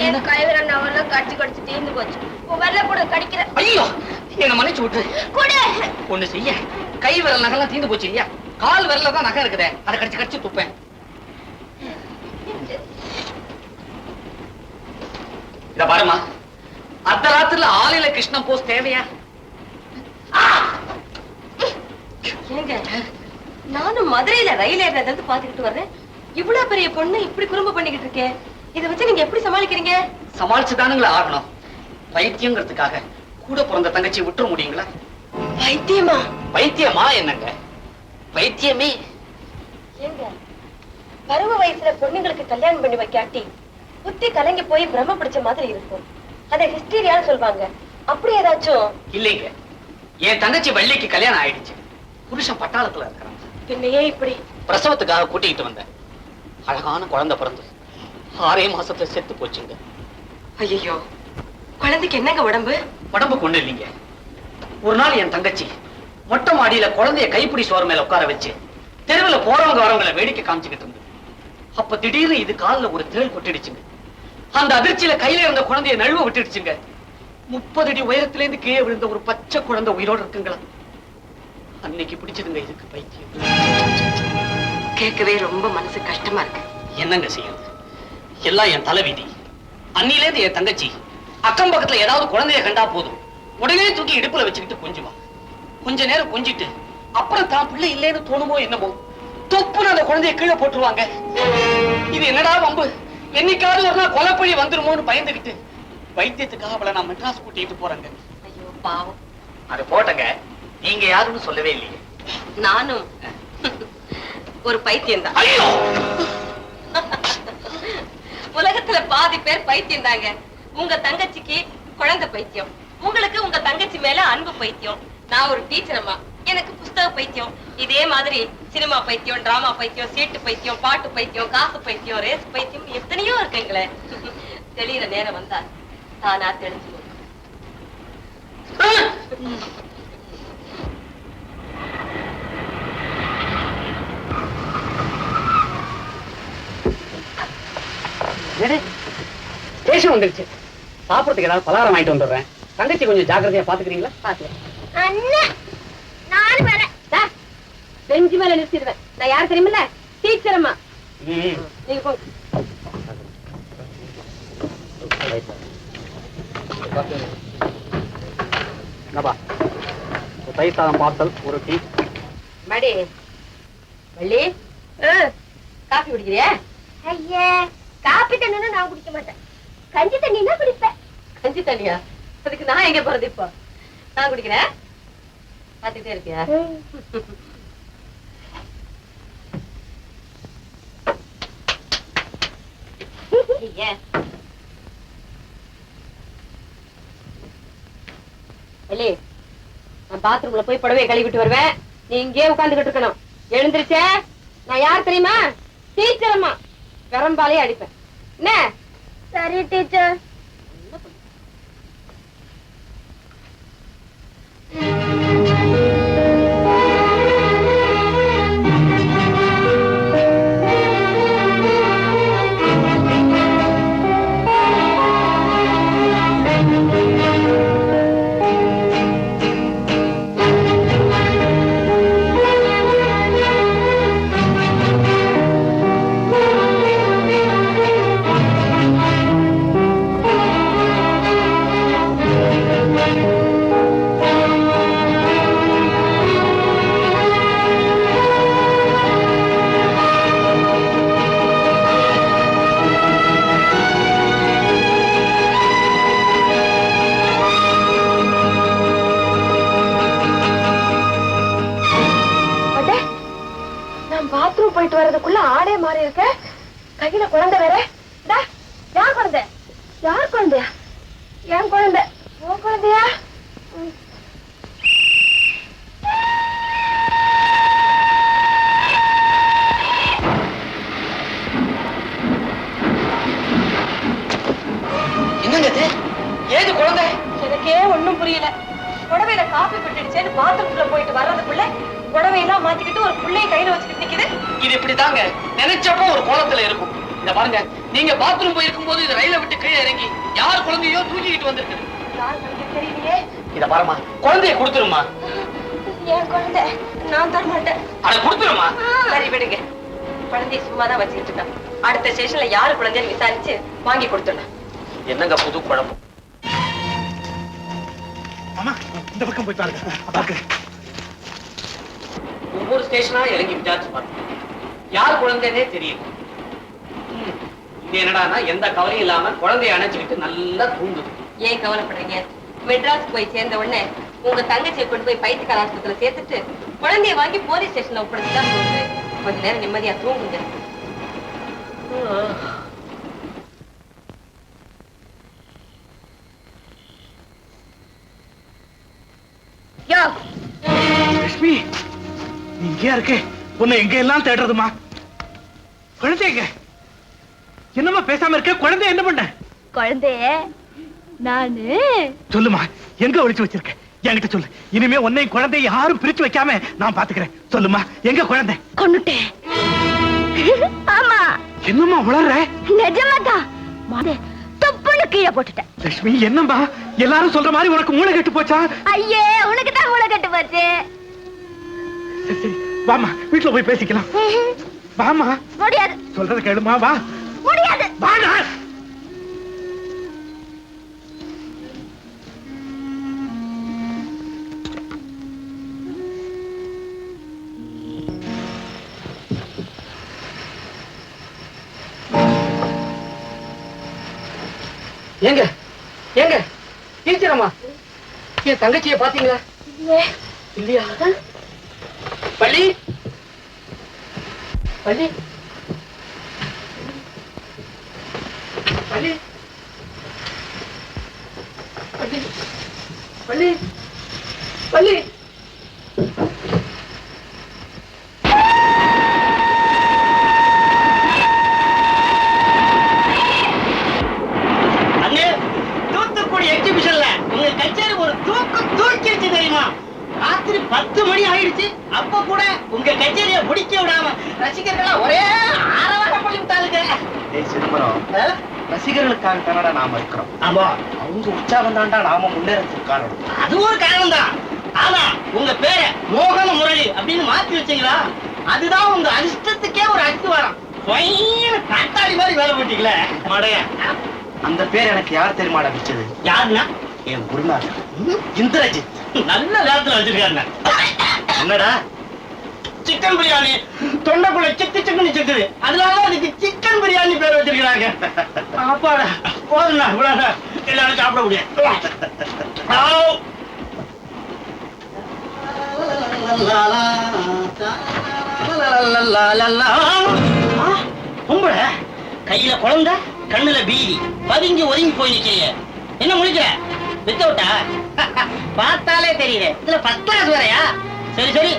என் கைவிரல் நவெல்லாம் கடிச்சு கடிச்சு தீர்ந்து போச்சு. வரல கூட கடிக்கிற. ஐயோ என்ன மன்னிச்சு விட்டு கூட ஒண்ணு செய்ய. கை விரல் நகெல்லாம் தீர்ந்து போச்சு இல்லையா? கால் விரல்ல தான் நகை இருக்குதே, அதை கடிச்சு கடிச்சு துப்பேன். இத பாருமா, அர்த்தராத்திரில ஆலையில கிருஷ்ணன் போஸ் தேவையா? ஏங்க, நானும் மதுரையில ரயில் ஏறது பாத்துக்கிட்டு வர்றேன். இவ்வளவு பெரிய பொண்ணு இப்படி குறும்பு பண்ணிக்கிட்டு இருக்கேன். இதை வச்சு நீங்க எப்படி சமாளிக்கிறீங்க? சமாளிச்சுதானுங்களா ஆகணும். பைத்தியங்கிறதுக்காக கூட பிறந்த தங்கச்சி விட்டுற முடியுங்களா? பைத்தியமா? பைத்தியமா என்னங்க, பைத்தியமே. ஏங்க, பருவ வயசுல பொண்ணுங்களுக்கு கல்யாணம் பண்ணி வைக்காட்டி புத்தி கலங்கி போய் பிரம்ம பிடிச்ச மாதிரி இருக்கும். அதை ஹிஸ்டீரியான்னு சொல்வாங்க. அப்படி ஏதாச்சும்? இல்லைங்க, என் தங்கச்சி வள்ளிக்கு கல்யாணம் ஆயிடுச்சு. புருஷன் பட்டாளத்துல இருக்கிறான். பின்னையே இப்படி? பிரசவத்துக்காக கூட்டிகிட்டு வந்தேன். அழகான குழந்தை பிறந்து 6 மாசத்துல செத்து போச்சுங்க. ஐயோ, குழந்தைக்கு என்னங்க உடம்பு? உடம்பு கொண்டு இல்லைங்க. ஒரு நாள் என் தங்கச்சி மொட்டை மாடியில குழந்தைய கைப்பிடி சோறு மேல உட்கார வச்சு தெருவில் போறவங்க வரவங்களை வேடிக்கை காமிச்சுக்கிட்டு இருந்து. அப்ப திடீர்னு இது காலில் ஒரு தேள் கொட்டிடுச்சுங்க. அந்த அதிர்ச்சியில கையில இருந்த குழந்தைய நழுவ விட்டுடுச்சுங்க. 30 அடி உயரத்துல இருந்து கீழே விழுந்த ஒரு பச்சை குழந்தை உயிரோடு இருக்குங்களா? அன்னைக்கு பிடிச்சதுங்க இதுக்கு பைத்தியம். கேட்கவே ரொம்ப மனசு கஷ்டமா இருக்கு. என்னங்க செய்யுது, எல்லாம் என் தலைவிதி. அன்னிலேருந்து என் தங்கச்சி அக்கம் பக்கத்துல ஏதாவது குழந்தைய கண்டா போதும் உடனே தூக்கி இடுப்புல வச்சுக்கிட்டு கொஞ்சுவா. கொஞ்ச நேரம் கொஞ்சிட்டு அப்புறம் தான் பிள்ளை இல்லைன்னு தோணுமோ என்னமோ தொப்புன்னு அந்த குழந்தைய கீழே போட்டுருவாங்க. இது என்னடா வம்பு, என்னைக்காவது ஒரு நாள் கொலைப்பழி வந்துருமோன்னு பயந்துகிட்டு வைத்தியத்துக்காக அவளை நான் மெட்ராஸ் கூட்டிட்டு போறேங்க. ஐயோ பாவம். அது போட்டங்க, நீங்க யாருன்னு சொல்லவே இல்லையே. நானும் ஒரு பைத்தியம் தான். உலகத்துல பாதி பேர் பைத்தியம் தாங்க. உங்க தங்கச்சிக்கு குழந்தை பைத்தியம், உங்களுக்கு உங்க தங்கச்சி மேல அன்பு பைத்தியம். நான் ஒரு டீச்சர் அம்மா, எனக்கு புஸ்தக பைத்தியம். இதே மாதிரி சினிமா பைத்தியம், டிராமா பைத்தியம், சீட்டு பைத்தியம், பாட்டு பைத்தியம், காசு பைத்தியம், ரேஸ் பைத்தியம், எத்தனையோ இருக்குங்களே. தெளிகிற நேரம் வந்தா தானா தெரிஞ்சு. ஸ்டேஷன் வந்துருச்சு. சாப்பிடறதுக்கு ஏதாவது பலகாரம் வாங்கிட்டு வந்துடுறேன். தங்கச்சி கொஞ்சம் ஜாக்கிரதையா பாத்துக்கிறீங்களா? பாத்துக்கிறேன். பெஞ்சு மேல நிறுத்திடுவேன். நான் யார் தெரியுமில்ல? டீச்சர் அம்மா. நீங்க போங்க. தயிர் சாதம் பார்சல், ஒரு டீ. மடி வள்ளி, காபி குடிக்கிறியா? ஐயா, காபி தண்ணி நான் குடிக்க மாட்டேன். கஞ்சி தண்ணி தான் குடிப்பேன். கஞ்சி தண்ணியா? அதுக்கு நான் எங்க போறது? இப்போ நான் குடிக்கிறேன். பாத்துட்டே இருக்கியா? நான் பாத்ரூம்ல போய் புடவையை கழுவிட்டு வருவேன். நீ இங்கே உட்கார்ந்துகிட்டு இருக்கணும். எழுந்திருச்ச? நான் யார் தெரியுமா? டீச்சர் அம்மா. பெரம்பாலே அடிப்பேன். என்ன? சரி டீச்சர். பாத்ரூம் போயிட்டு வர்றதுக்குள்ள ஆடே மாறி இருக்க. கையில குழந்தை வேற. யார் குழந்தை? யார் குழந்தையா? என் குழந்தை. உன் குழந்தையா? என்னங்க ஏது குழந்தை? எனக்கே ஒண்ணும் புரியல. புடவையில காப்பி விட்டுடுச்சேன்னு பாத்ரூம்ல போயிட்டு வர்றதுக்குள்ள புடவையெல்லாம் மாத்திக்கிட்டு ஒரு பிள்ளைய கையில வச்சுக்கிட்டு நிக்குது. இது இப்படிதாங்க, நினைச்சப்போ ஒரு கோலத்துல இருக்கும், இத பாருங்க, நீங்க பாத்ரூம் போயிருக்கும் போது இது ரயில விட்டு கீழே இறங்கி யார் குழந்தையோ தூக்கிக்கிட்டு வந்திருக்கு. தெரியலையே. இத பாருமா, குழந்தைய கொடுத்துருமா. என் குழந்தை நான் தர மாட்டேன். அத கொடுத்துருமா. சரி விடுங்க, குழந்தைய சும்மாதான் வச்சுக்கிட்டு இருக்கான். அடுத்த ஸ்டேஷன்ல யாரு குழந்தைன்னு விசாரிச்சு வாங்கி கொடுத்துடலாம். என்னங்க புது குழப்பம். ஆமா, இந்த பக்கம் போய் பாருங்க. பாருங்க, ஒவ்வொரு ஸ்டேஷனா இறங்கி விசாரிச்சு பாருங்க, யார் குழந்தைனே தெரியும். இது என்னடான்னா எந்த கவலையும் இல்லாம குழந்தைய அணைச்சுக்கிட்டு நல்லா தூங்குது. ஏன் கவலைப்படுறீங்க? மெட்ராஸ் போய் சேர்ந்த உடனே உங்க தங்கச்சியை கொண்டு போய் பைத்தியக்கார ஆஸ்பத்திரியில சேர்த்துட்டு குழந்தைய வாங்கி போலீஸ் ஸ்டேஷன்ல ஒப்படைச்சுதான் போகுது. கொஞ்ச நேரம் நிம்மதியா தூங்குங்க. லட்சுமி, நீ இங்கேயா இருக்க? உன்னை எங்க எல்லாம் தேடுறதுமா? குழந்தைங்க என்னமா பேசாம இருக்க? குழந்தை என்ன பண்ண? குழந்தைய நானு சொல்லுமா, எங்க ஒளிச்சு வச்சிருக்க? என்கிட்ட சொல்லு. இனிமே உன்னையும் குழந்தைய யாரும் பிரிச்சு வைக்காம நான் பாத்துக்கிறேன். சொல்லுமா, எங்க குழந்தை? கொன்னுட்டேன். ஆமா, என்னம்மா உளற? நிஜமாதான். தொப்புன்னு கீழே போட்டுட்டேன். லட்சுமி, என்னம்மா எல்லாரும் சொல்ற மாதிரி உனக்கு மூளை கெட்டு போச்சா? ஐயே, உனக்கு தான் மூளை கட்டு போச்சு. சரி சரி, வாமா, வீட்டுல போய் பேசிக்கலாம். வாமா. முடியாது. சொல்றது கேளுமா, வா. முடியாது. வாடா. ஏங்க ஏங்க டீச்சரம்மா, என் தங்கச்சியை பாத்தீங்களா? இல்லையா? பள்ளி பள்ளி பள்ளி பள்ளி பள்ளி பள்ளி. தூத்துக்குடி எக்ஸிபிஷன்ல உங்க கச்சேரி ஒரு தூக்கிடுச்சு தெரியுமா? ராத்திரி 10 மணி ஆயிடுச்சு. அப்ப கூட உங்க கச்சேரியை முடிக்க விடாம ரசிகர்கள் ஒரே ஆரவாரம் பண்ணி விட்டாளுங்க. ரசிகர்களுக்காக தானடா நாம இருக்கிறோம். ஆமா, அவங்க உற்சாகம் தான்டா நாம முன்னேறதுக்கு காரணம். அது ஒரு காரணம் தான். ஆனா உங்க பேரை மோகன முரளி அப்படின்னு மாத்தி வச்சீங்களா? அதுதான் உங்க அதிர்ஷ்டத்துக்கே ஒரு அஸ்திவாரம். காட்டாளி மாதிரி வேலை போட்டீங்களே மடைய. அந்த பேர் எனக்கு யார் தெரியுமாடா வச்சது? யாருன்னா? என் குருநாதர் இந்திரஜித். நல்ல நேரத்துல வச்சிருக்காங்க. என்னடா? சிக்கன் பிரியாணி தொண்டைக்குள்ள சிக்குன்னு சிக்குது, அதனால அதுக்கு சிக்கன் பிரியாணி பேர் வச்சிருக்காங்க. அப்பாடா, போதும்ண்ணா, இவ்வளவு எல்லாரும் சாப்பிட முடியும். கும்பல கையில குழந்தை, கண்ணுல பீதி, பதுங்கி ஒதுங்கி போய் நிக்கிறீங்க. என்ன முடிக்கிற? வித்தவுட்டா? பார்த்தாலே தெரியுது. இதுல ஃபர்ஸ்ட் கிளாஸ் வேறயா? சரி சரி,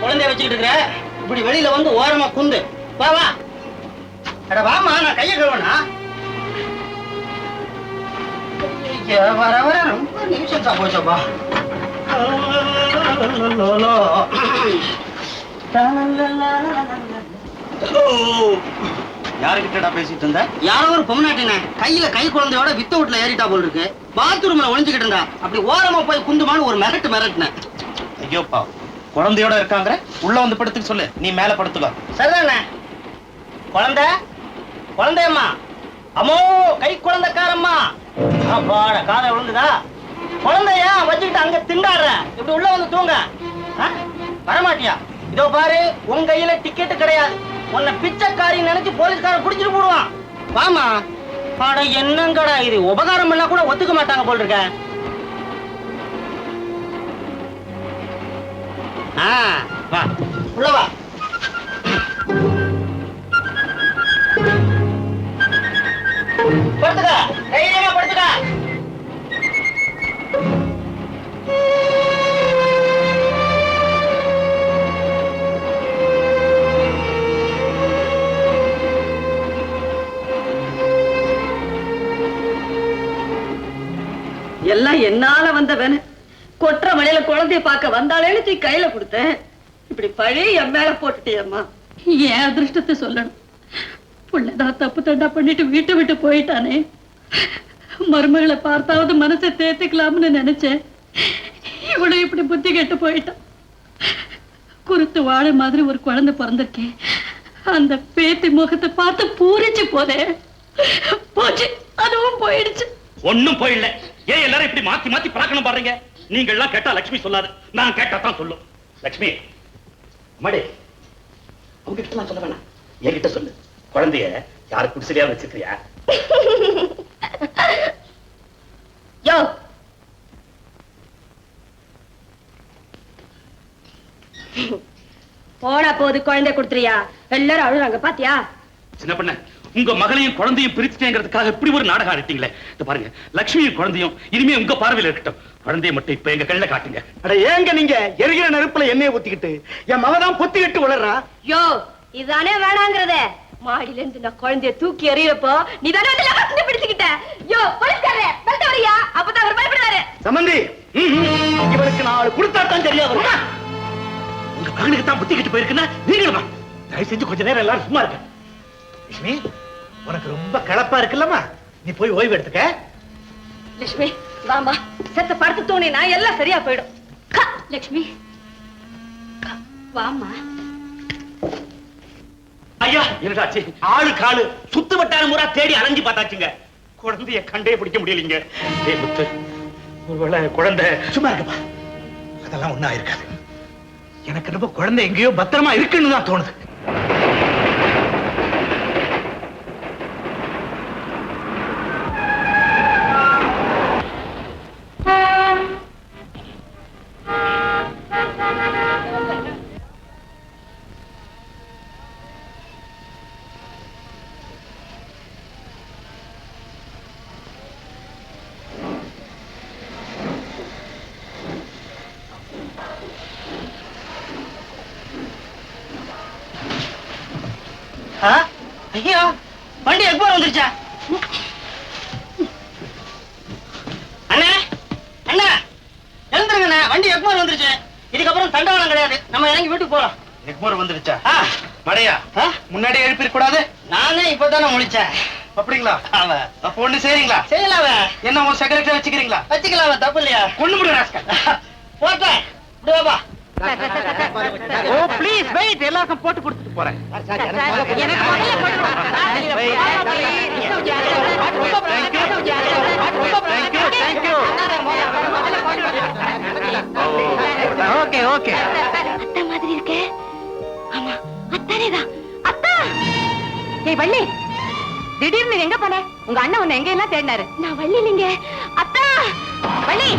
குழந்தைய வச்சுக்கிட்டு இருக்கிற, இப்படி வெளியில வந்து ஓரமா குந்து. வா வா. அட வாமா, நான் கைய கழுவனா? வர வர ரொம்ப நிமிஷம் போச்சப்பா. யாருக்கிட்டடா பேசிட்டு இருந்த? யாரோ ஒரு பொம்னாட்டின கையில கை குழந்தையோட வித்த வீட்டுல ஏறிட்டா போல் இருக்கு. பாத்ரூம்ல ஒளிஞ்சுக்கிட்டு இருந்தா. அப்படி ஓரமா போய் குந்துமான்னு ஒரு மிரட்டினேன். ஐயோப்பா, குழந்தையோட இருக்காங்க, உள்ள வந்து படுத்துக்க சொல்லு. நீ மேல படுத்துக்கோ. சரிதானே? குழந்தை குழந்தையம்மா, அம்மோ கை குழந்தைக்காரம்மா. அப்பாட, காதை விழுந்துதா? குழந்தைய வச்சுக்கிட்டு அங்க திண்டாடுற, இப்படி உள்ள வந்து தூங்க. வரமாட்டியா? இதோ பாரு, உன் கையில டிக்கெட் கிடையாது. உன்னை பிச்சைக்காரி நினைச்சு போலீஸ்காரன் புடிச்சிட்டு போடுவான். வாமா. பாட, என்னங்கடா இது? உபகாரம் எல்லாம் கூட ஒத்துக்க மாட்டாங்க போல் இருக்க. வா, உள்ள வா. படுத்துக்க, தைரியமா படுத்துக்க. எல்லாம் என்னால வந்தவன கொற்ற மலையில குழந்தைய பார்க்க வந்தாலேன்னு தூக்கி கையில கொடுத்தேன். இப்படி பழி என் மேல போட்டுட்டியம்மா. என் அதிர்ஷ்டத்தை சொல்லணும். புள்ளதான் தப்பு தண்டா பண்ணிட்டு வீட்டை விட்டு போயிட்டானே. மருமகளை பார்த்தாவது மனசை தேர்த்துக்கலாம்னு நினைச்சேன். இவ்வளவு இப்படி புத்தி கெட்டு போயிட்டான். குருத்து வாழை மாதிரி ஒரு குழந்தை பிறந்திருக்கேன். அந்த பேத்தி முகத்தை பார்த்து பூரிச்சு போதே. போச்சு, அதுவும் போயிடுச்சு. ஒண்ணும் போயிடல. ஏன் எல்லாரும் இப்படி மாத்தி மாத்தி பழக்கணும் பாருங்க. நீங்க எல்லாம் கேட்டா லட்சுமி சொல்லாது, நான் கேட்டா தான் சொல்லும். லட்சுமி அம்மாடி, அவங்க கிட்ட நான் சொல்ல வேணாம், என்கிட்ட சொல்லு. குழந்தைய யாரு குடிசையா வச்சிருக்கியா? யோ, போனா போது குழந்தை கொடுத்துறியா? எல்லாரும் அழுறாங்க பாத்தியா? சின்ன பண்ண, உங்க மகளையும் குழந்தையும் பிரிச்சுட்டேங்கிறதுக்காக இப்படி ஒரு நாடகம் ஆடிட்டீங்களே. இது பாருங்க, லட்சுமியும் குழந்தையும் இனிமே உங்க பார்வையில் இருக்கட்டும். குழந்தைய மட்டும் இப்ப எங்க கண்ணுல காட்டுங்க. அட ஏங்க நீங்க எரிகிற நெருப்புல எண்ணெயை ஊத்திக்கிட்டு என் மகதான் பொத்திக்கிட்டு வளர்றா. யோ, இதுதானே வேணாங்கிறத. மாடியில இருந்து நான் குழந்தைய தூக்கி எறியப்போ நீ தானே வந்து லகஸ்து பிடிச்சுக்கிட்ட. யோ, போலீஸ்காரரே, பெல்ட் வரியா? அப்பதான் அவர் பயப்படுவாரு. சம்பந்தி, இவனுக்கு 4 கொடுத்தா தான் சரியா வரும். உங்க மகனுக்கு தான் புத்திக்கிட்டு போயிருக்குன்னா நீங்களுமா? தயவு செஞ்சு கொஞ்ச நேரம் எல்லாரும் சும்மா இருக்க. லட்சுமி, உனக்கு ரொம்ப கலப்பா இருக்குல்லம்மா, நீ போய் ஓய்வு எடுத்துக்க. லட்சுமி, வாமா. செத்த படுத்து தோணினா எல்லாம் சரியா போயிடும். கா, லட்சுமி, கா, வாமா. ஐயா, என்னடாச்சு? ஆளு காலு சுத்து வட்டார முறை தேடி அலைஞ்சு பார்த்தாச்சுங்க. குழந்தைய கண்டே பிடிக்க முடியலீங்க. ஏய் முத்து, ஒருவேளை குழந்தை சும்மா இருக்கப்பா, அதெல்லாம் ஒண்ணா இருக்காது. எனக்கு ரொம்ப குழந்தை எங்கேயோ பத்திரமா இருக்குன்னு தான் தோணுது. ஐயோ, வண்டி எக்போர் வந்துருச்சா? அண்ணே, அண்ணா எழுந்துருங்கண்ணே, வண்டி எக்போர் வந்துருச்சு. இதுக்கப்புறம் தண்டவாளம் கிடையாது, நம்ம இறங்கி வீட்டுக்கு போறோம். எக்மோர் வந்துருச்சா? மடையா, முன்னாடியே எழுப்பிருக்க கூடாது. நானே இப்பதானே முடிச்சேன். அப்படிங்களா? அப்ப ஒண்ணு செய்றீங்களா? செய்யலாம. என்ன உன் செக்ரட்டரி வச்சுக்கிறீங்களா? வச்சுக்கலாம, தப்பு இல்லையா? கொண்டு முடி ராஸ்கல். போட்டேன், விடுவாப்பா. ஓ ப்ளீஸ் வெயிட், எல்லாருக்கும் போட்டு கொடுத்துட்டு போறேன். Okay okay. அத்தா மாதிரி இருக்கே. ஆமா, அத்தானேதான். அத்தா! ஏய் வள்ளி, திடீர்னு எங்க போன? உங்க அண்ணன் உன்னை எங்க எல்லாம் தேடினாரு. நான் வள்ளி, நீங்க அத்தா. வள்ளி.